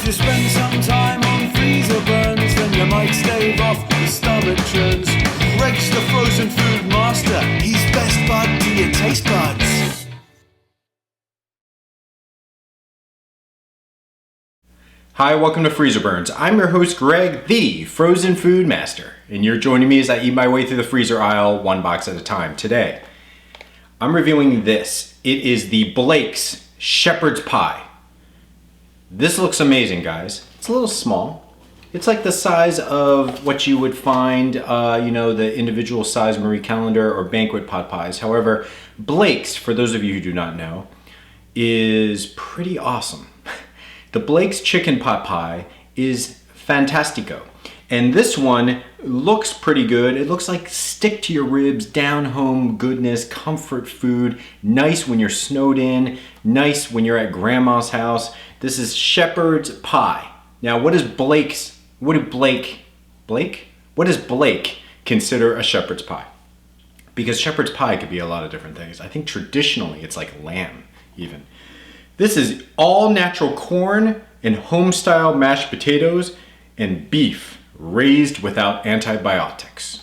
If you spend some time on Freezerburns, then you might stave off the stomach churns. Greg's the frozen food master, he's best bud to your taste buds. Hi, welcome to Freezerburns. I'm your host Greg, the frozen food master, and you're joining me as I eat my way through the freezer aisle one box at a time. Today, I'm reviewing this. It is the Blake's Shepherd's Pie. This looks amazing, guys. It's a little small. It's like the size of what you would find, the individual size Marie Callender or banquet pot pies. However, Blake's, for those of you who do not know, is pretty awesome. The Blake's chicken pot pie is fantastico. And this one looks pretty good. It looks like stick to your ribs, down home goodness, comfort food. Nice when you're snowed in, nice when you're at grandma's house. This is shepherd's pie. Now, what does Blake consider a shepherd's pie? Because shepherd's pie could be a lot of different things. I think traditionally it's like lamb even. This is all natural corn and home style mashed potatoes and beef raised without antibiotics.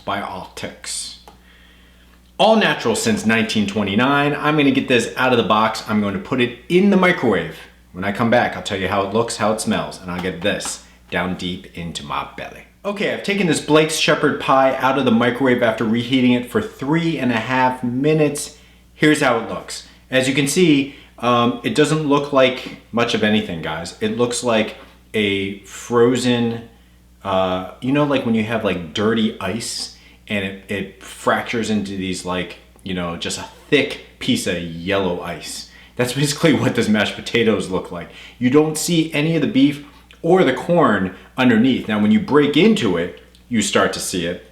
All natural since 1929. I'm gonna get this out of the box. I'm going to put it in the microwave. When I come back, I'll tell you how it looks, how it smells, and I'll get this down deep into my belly. Okay, I've taken this Blake's Shepherd Pie out of the microwave after reheating it for 3.5 minutes. Here's how it looks. As you can see, it doesn't look like much of anything, guys. It looks like a frozen, like when you have like dirty ice and it fractures into these just a thick piece of yellow ice. That's basically what this mashed potatoes look like. You don't see any of the beef or the corn underneath. Now, when you break into it, you start to see it.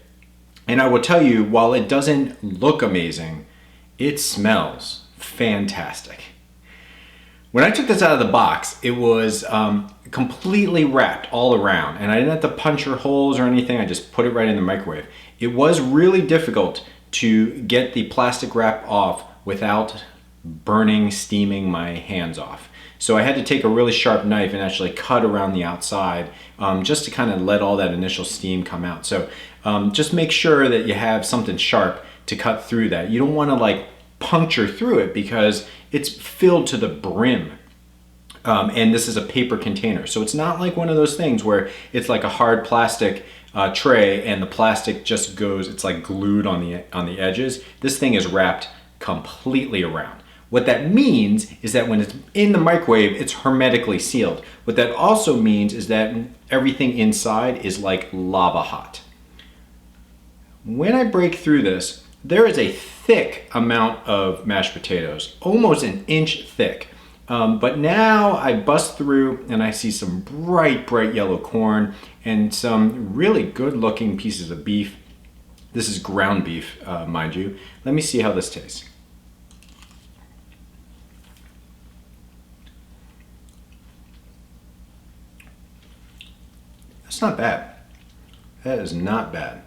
And I will tell you, while it doesn't look amazing, it smells fantastic. When I took this out of the box, it was completely wrapped all around, and I didn't have to puncture holes or anything. I just put it right in the microwave. It was really difficult to get the plastic wrap off without burning, steaming my hands off. So I had to take a really sharp knife and actually cut around the outside just to kind of let all that initial steam come out. So just make sure that you have something sharp to cut through that. You don't want to puncture through it because it's filled to the brim. And this is a paper container. So it's not like one of those things where it's like a hard plastic tray and the plastic just goes, it's like glued on the edges. This thing is wrapped completely around. What that means is that when it's in the microwave, it's hermetically sealed. What that also means is that everything inside is like lava hot. When I break through this, there is a thick amount of mashed potatoes, almost an inch thick. But now I bust through and I see some bright yellow corn and some really good looking pieces of beef. This is ground beef, mind you. Let me see how this tastes. That's not bad. That is not bad.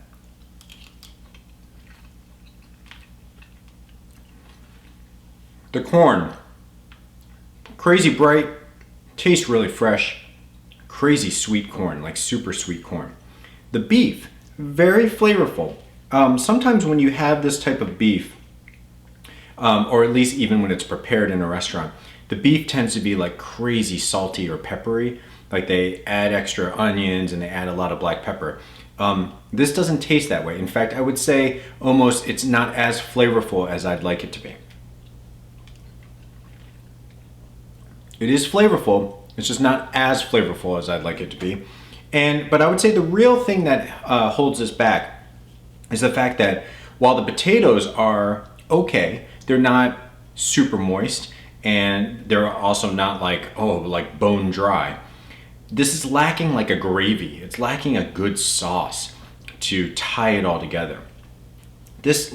The corn, crazy bright, tastes really fresh, crazy sweet corn, like super sweet corn. The beef, very flavorful. Sometimes when you have this type of beef, or at least even when it's prepared in a restaurant, the beef tends to be like crazy salty or peppery. Like they add extra onions and they add a lot of black pepper. This doesn't taste that way. In fact, I would say almost it's not as flavorful as I'd like it to be. It is flavorful, it's just not as flavorful as I'd like it to be. But I would say the real thing that holds this back is the fact that while the potatoes are okay, they're not super moist and they're also not like bone dry. This is lacking like a gravy. It's lacking a good sauce to tie it all together. This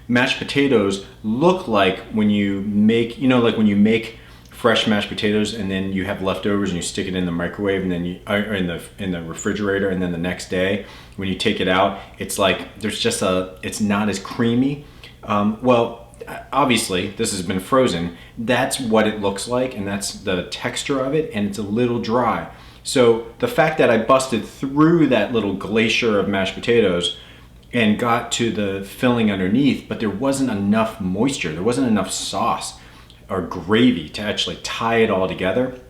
mashed potatoes look like when you make, when you make fresh mashed potatoes and then you have leftovers and you stick it in the microwave and then or in the refrigerator, and then the next day when you take it out, it's like it's not as creamy. Well, obviously this has been frozen. That's what it looks like, and that's the texture of it, and it's a little dry. So the fact that I busted through that little glacier of mashed potatoes and got to the filling underneath, but there wasn't enough moisture, there wasn't enough sauce or gravy to actually tie it all together.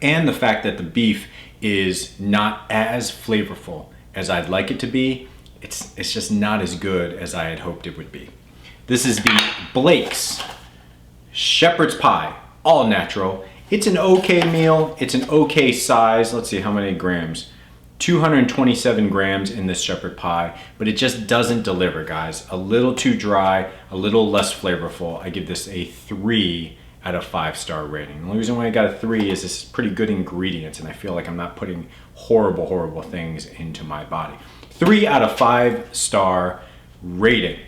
And the fact that the beef is not as flavorful as I'd like it to be, it's just not as good as I had hoped it would be. This is the Blake's Shepherd's Pie, all natural. It's an okay meal, it's an okay size. Let's see how many grams. 227 grams in this shepherd pie, but it just doesn't deliver, guys. A little too dry, a little less flavorful. I give this a 3 out of 5-star rating. The only reason why I got a 3 is this is pretty good ingredients, and I feel like I'm not putting horrible things into my body. 3 out of 5-star rating.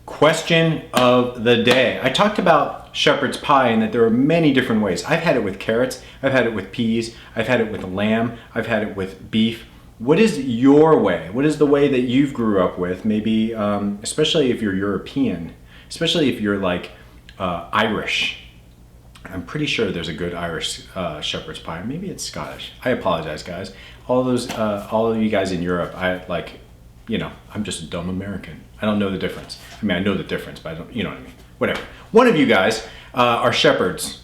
Question of the day. I talked about shepherd's pie and that there are many different ways. I've had it with carrots, I've had it with peas, I've had it with lamb, I've had it with beef. What is your way? What is the way that you've grew up with? Maybe, especially if you're European, especially if you're like Irish. I'm pretty sure there's a good Irish shepherd's pie. Maybe it's Scottish. I apologize, guys. All of you guys in Europe, I'm just a dumb American. I don't know the difference. I mean, I know the difference, but I don't, you know what I mean. Whatever. One of you guys are shepherds.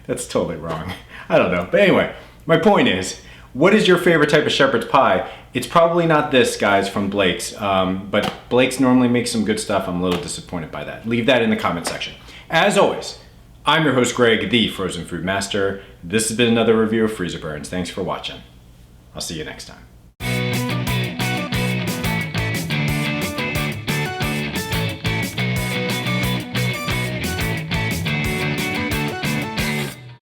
That's totally wrong. I don't know. But anyway, my point is, what is your favorite type of shepherd's pie? It's probably not this, guys, from Blake's, but Blake's normally makes some good stuff. I'm a little disappointed by that. Leave that in the comment section. As always, I'm your host, Greg, the Frozen Food Master. This has been another review of Freezerburns. Thanks for watching. I'll see you next time.